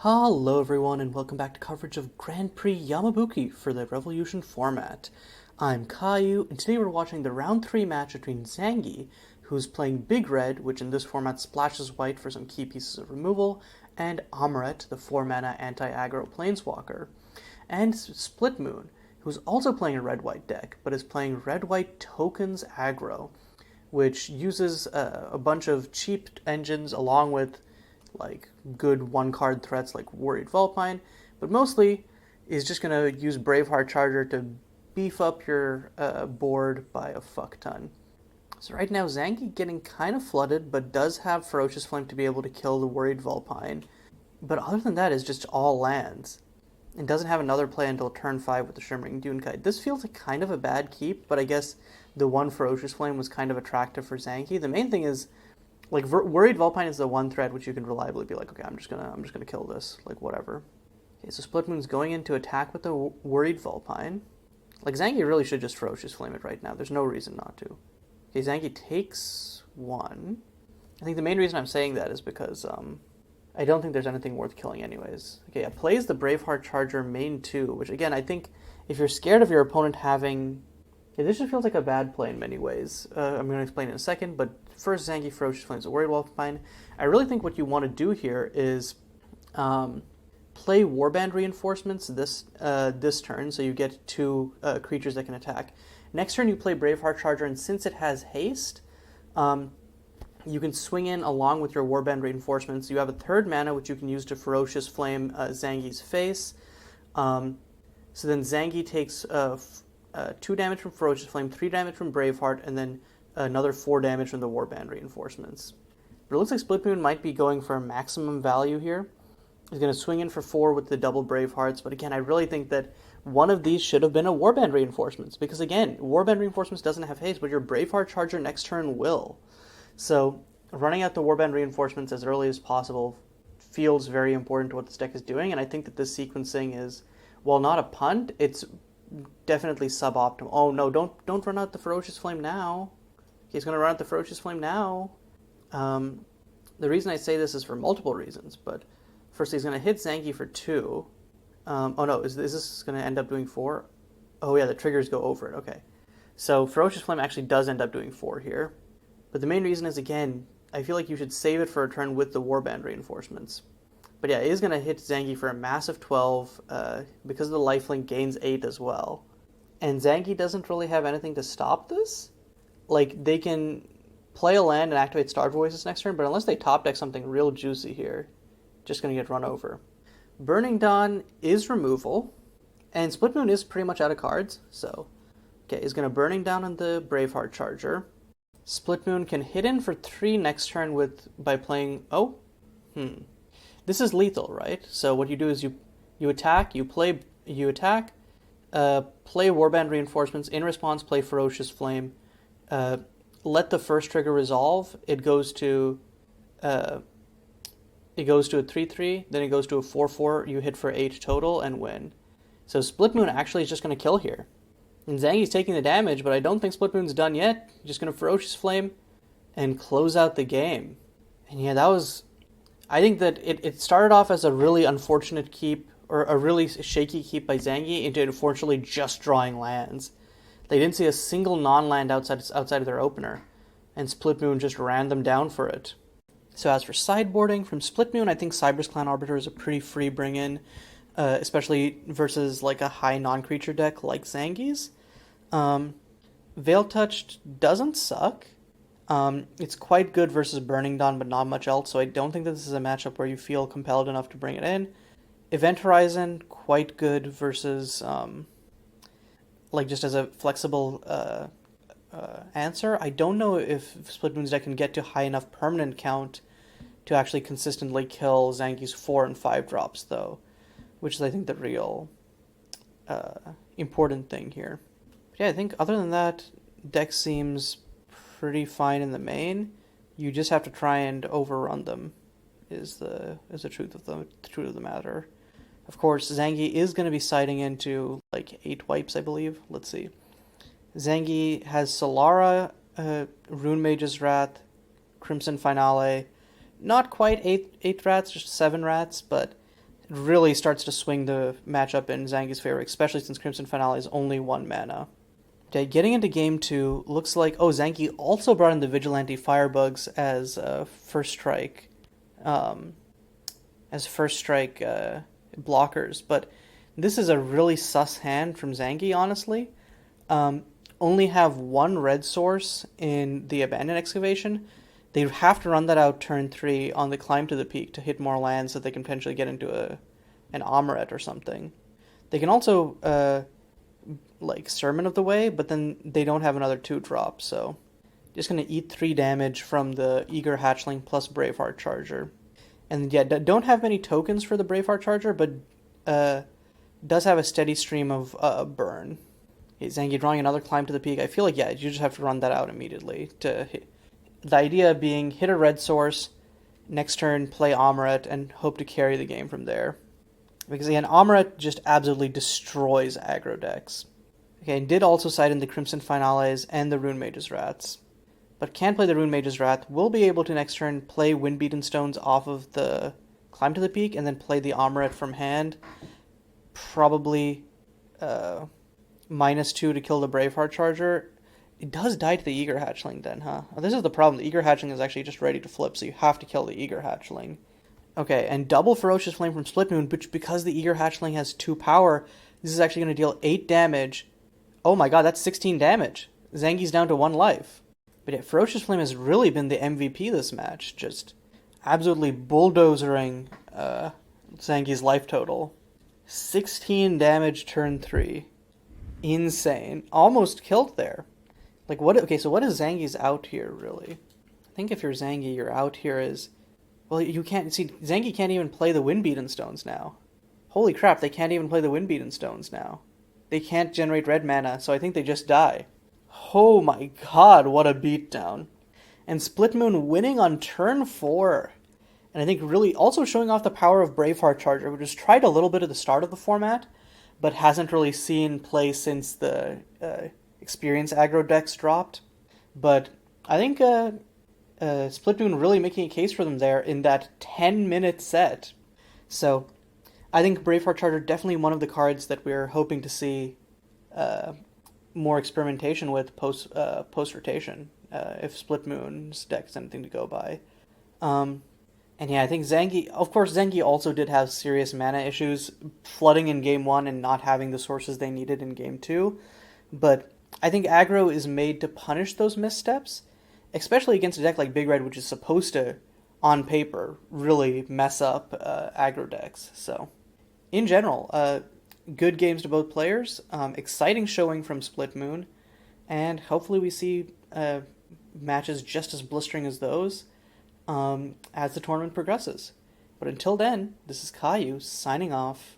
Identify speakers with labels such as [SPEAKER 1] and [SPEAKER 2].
[SPEAKER 1] Hello everyone and welcome back to coverage of Grand Prix Yamabuki for the Revolution format. I'm Caillou and today we're watching the round 3 match between Zangy, who's playing Big Red, which in this format splashes white for some key pieces of removal, and Amaret, the 4-mana anti-aggro planeswalker, and Splitmoon, who's also playing a red-white deck, but is playing red-white tokens aggro, which uses a bunch of cheap engines along with like good one-card threats like Worried Vulpine, but mostly is just going to use Braveheart Charger to beef up your board by a fuck ton. So right now Zangy getting kind of flooded, but does have Ferocious Flame to be able to kill the Worried Vulpine. But other than that, is just all lands. And doesn't have another play until turn 5 with the Shimmering Dunekite. This feels like kind of a bad keep, but I guess the one Ferocious Flame was kind of attractive for Zangy. The main thing is, like, Worried Vulpine is the one threat which you can reliably be like, okay, I'm just gonna kill this, like whatever. Okay, so Splitmoon's going in to attack with the Worried Vulpine. Like, Zangy really should just Ferocious Flame it right now. There's no reason not to. Okay, Zangy takes 1. I think the main reason I'm saying that is because I don't think there's anything worth killing anyways. Okay, it plays the Braveheart Charger main 2, which again, I think if you're scared of your opponent having... Okay, this just feels like a bad play in many ways. I'm going to explain in a second, but first Zangy Ferocious Flames a Worried Wolfpine. I really think what you want to do here is play Warband Reinforcements this turn, so you get 2 creatures that can attack. Next turn you play Braveheart Charger, and since it has haste, you can swing in along with your Warband Reinforcements. You have a 3rd mana which you can use to Ferocious Flame Zangy's face. So then Zangy takes 2 damage from Ferocious Flame, 3 damage from Braveheart, and then another 4 damage from the Warband Reinforcements. But it looks like Splitmoon might be going for a maximum value here. He's going to swing in for 4 with the double Bravehearts, but again, I really think that one of these should have been a Warband Reinforcements, because again, Warband Reinforcements doesn't have haste, but your Braveheart Charger next turn will. So running out the Warband Reinforcements as early as possible feels very important to what this deck is doing, and I think that this sequencing is, while not a punt, it's definitely suboptimal. Oh no, don't run out the Ferocious Flame now. He's going to run out the Ferocious Flame now. The reason I say this is for multiple reasons, but first he's going to hit Zangy for 2. Oh no, is this going to end up doing 4? Oh yeah, the triggers go over it, okay. So Ferocious Flame actually does end up doing 4 here. But the main reason is, again, I feel like you should save it for a turn with the Warband Reinforcements. But yeah, it is going to hit Zangy for a massive 12, because the lifelink gains 8 as well. And Zangy doesn't really have anything to stop this. Like, they can play a land and activate Star Voices next turn, but unless they top deck something real juicy here, just going to get run over. Burning Dawn is removal, and Splitmoon is pretty much out of cards, so... Okay, he's going to Burning Dawn on the Braveheart Charger. Splitmoon can hit in for 3 next turn by playing... Oh? This is lethal, right? So what you do is you attack, play Warband Reinforcements, in response play Ferocious Flame, let the first trigger resolve, it goes to a 3/3, then it goes to a 4/4, you hit for 8 total and win. So Splitmoon actually is just going to kill here. And Zangy's taking the damage, but I don't think Splitmoon's done yet. He's just going to Ferocious Flame and close out the game. And yeah, that was... I think that it started off as a really unfortunate keep, or a really shaky keep by Zangy, into unfortunately just drawing lands. They didn't see a single non-land outside of their opener, and Splitmoon just ran them down for it. So as for sideboarding, from Splitmoon, I think Cyber's Clan Arbiter is a pretty free bring-in, especially versus like a high non-creature deck like Zangy's. Veil Touched doesn't suck. It's quite good versus Burning Dawn, but not much else, so I don't think that this is a matchup where you feel compelled enough to bring it in. Event Horizon, quite good versus, like, just as a flexible answer. I don't know if Splitmoon's deck can get to high enough permanent count to actually consistently kill Zangy's 4 and 5 drops, though, which is, I think, the real important thing here. But yeah, I think other than that, deck seems pretty fine in the main. You just have to try and overrun them, is the truth of the matter. Of course, Zangy is going to be siding into like 8 wipes, I believe. Let's see. Zangy has Solara, Rune Mage's Wrath, Crimson Finale, not quite eight rats, just 7 rats, but really starts to swing the matchup in Zangy's favor, especially since Crimson Finale is only 1 mana. Okay, getting into game 2, looks like, oh, Zangy also brought in the Vigilante Firebugs as first strike, um, blockers, but this is a really sus hand from Zangy, honestly. Um, Only have one red source in the Abandoned Excavation. They have to run that out turn 3 on the Climb to the Peak to hit more lands so they can potentially get into an Amoret or something. They can also Sermon of the Way, but then they don't have another 2-drop, so just going to eat 3 damage from the Eager Hatchling plus Braveheart Charger. And yeah, don't have many tokens for the Braveheart Charger, but does have a steady stream of burn. Okay, Zangy drawing another Climb to the Peak. I feel like, yeah, you just have to run that out immediately to hit. The idea being hit a red source, next turn play Amoret, and hope to carry the game from there. Because again, Amoret just absolutely destroys aggro decks. Okay, and did also side in the Crimson Finales and the Rune Mage's Rats. But can't play the Rune Mage's Wrath, will be able to next turn play Windbeaten Stones off of the Climb to the Peak, and then play the Amoret from hand. Probably -2 to kill the Braveheart Charger. It does die to the Eager Hatchling then, huh? Oh, this is the problem. The Eager Hatchling is actually just ready to flip, so you have to kill the Eager Hatchling. Okay, and double Ferocious Flame from Splitmoon, which because the Eager Hatchling has 2 power, this is actually going to deal 8 damage. Oh my god, that's 16 damage. Zangy's down to 1 life. But yeah, Ferocious Flame has really been the MVP this match. Just absolutely bulldozering Zangy's life total. 16 damage turn 3. Insane. Almost killed there. Like, what? Okay, so what is Zangy's out here, really? I think if you're Zangy, your out here is... Well, you can't... See, Zangy can't even play the Windbeaten Stones now. Holy crap, they can't even play the Windbeaten Stones now. They can't generate red mana, so I think they just die. Oh my god, what a beatdown. And Splitmoon winning on turn 4. And I think really also showing off the power of Braveheart Charger, which was tried a little bit at the start of the format, but hasn't really seen play since the Experience aggro decks dropped. But I think Splitmoon really making a case for them there in that 10-minute set. So I think Braveheart Charger definitely one of the cards that we're hoping to see more experimentation with post rotation, if Splitmoon's deck is anything to go by. And yeah, I think Zangy, of course, Zangy also did have serious mana issues, flooding in game 1 and not having the sources they needed in game 2. But I think aggro is made to punish those missteps, especially against a deck like Big Red, which is supposed to, on paper, really mess up aggro decks. So, in general, good games to both players, exciting showing from Splitmoon, and hopefully we see matches just as blistering as those as the tournament progresses. But until then, this is Caillou signing off.